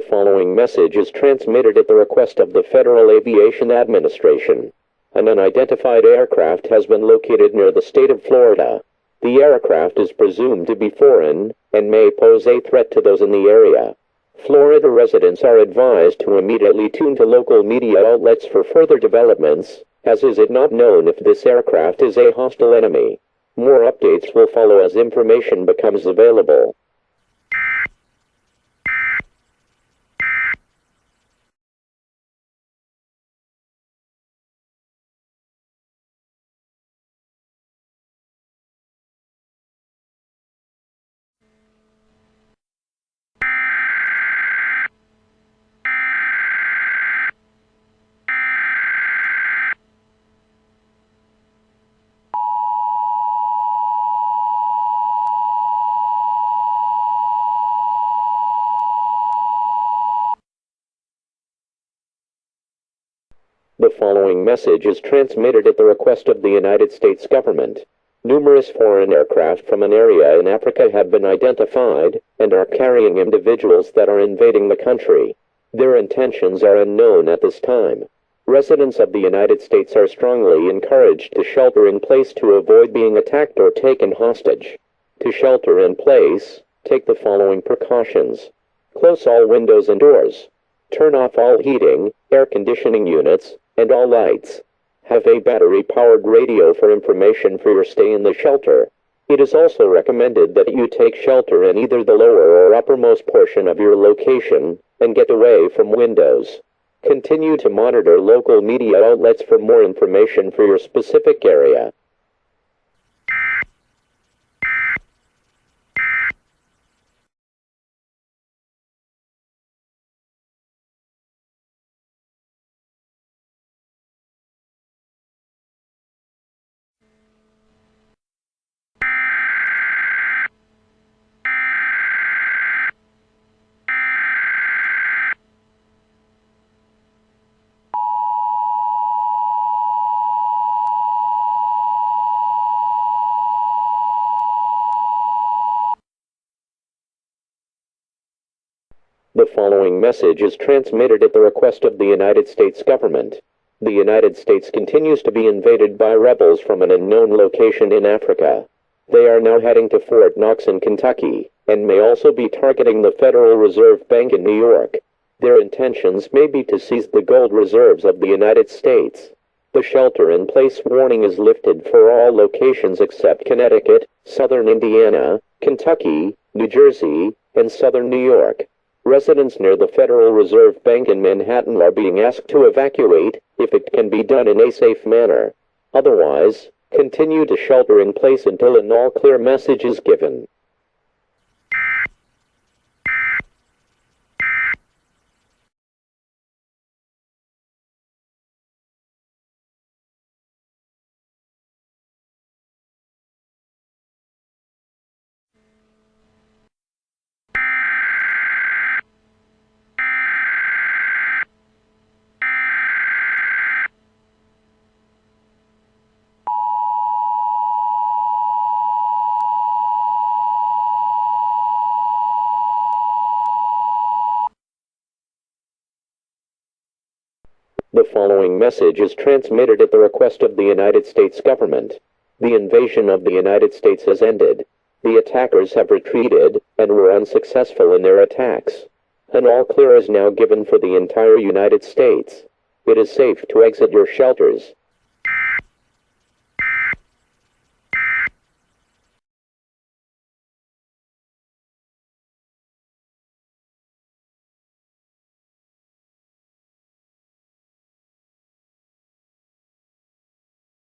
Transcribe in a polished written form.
following message is transmitted at the request of the Federal Aviation Administration. An unidentified aircraft has been located near the state of Florida. The aircraft is presumed to be foreign and may pose a threat to those in the area. Florida residents are advised to immediately tune to local media outlets for further developments, as is it not known if this aircraft is a hostile enemy. More updates will follow as information becomes available. The following message is transmitted at the request of the United States government. Numerous foreign aircraft from an area in Africa have been identified and are carrying individuals that are invading the country. Their intentions are unknown at this time. Residents of the United States are strongly encouraged to shelter in place to avoid being attacked or taken hostage. To shelter in place, take the following precautions. Close all windows and doors. Turn off all heating, air conditioning units, and all lights. Have a battery-powered radio for information for your stay in the shelter. It is also recommended that you take shelter in either the lower or uppermost portion of your location, and get away from windows. Continue to monitor local media outlets for more information for your specific area. The following message is transmitted at the request of the United States government. The United States continues to be invaded by rebels from an unknown location in Africa. They are now heading to Fort Knox in Kentucky, and may also be targeting the Federal Reserve Bank in New York. Their intentions may be to seize the gold reserves of the United States. The shelter-in-place warning is lifted for all locations except Connecticut, southern Indiana, Kentucky, New Jersey, and southern New York. Residents near the Federal Reserve Bank in Manhattan are being asked to evacuate, if it can be done in a safe manner. Otherwise, continue to shelter in place until an all-clear message is given. The following message is transmitted at the request of the United States government. The invasion of the United States has ended. The attackers have retreated, and were unsuccessful in their attacks. An all-clear is now given for the entire United States. It is safe to exit your shelters.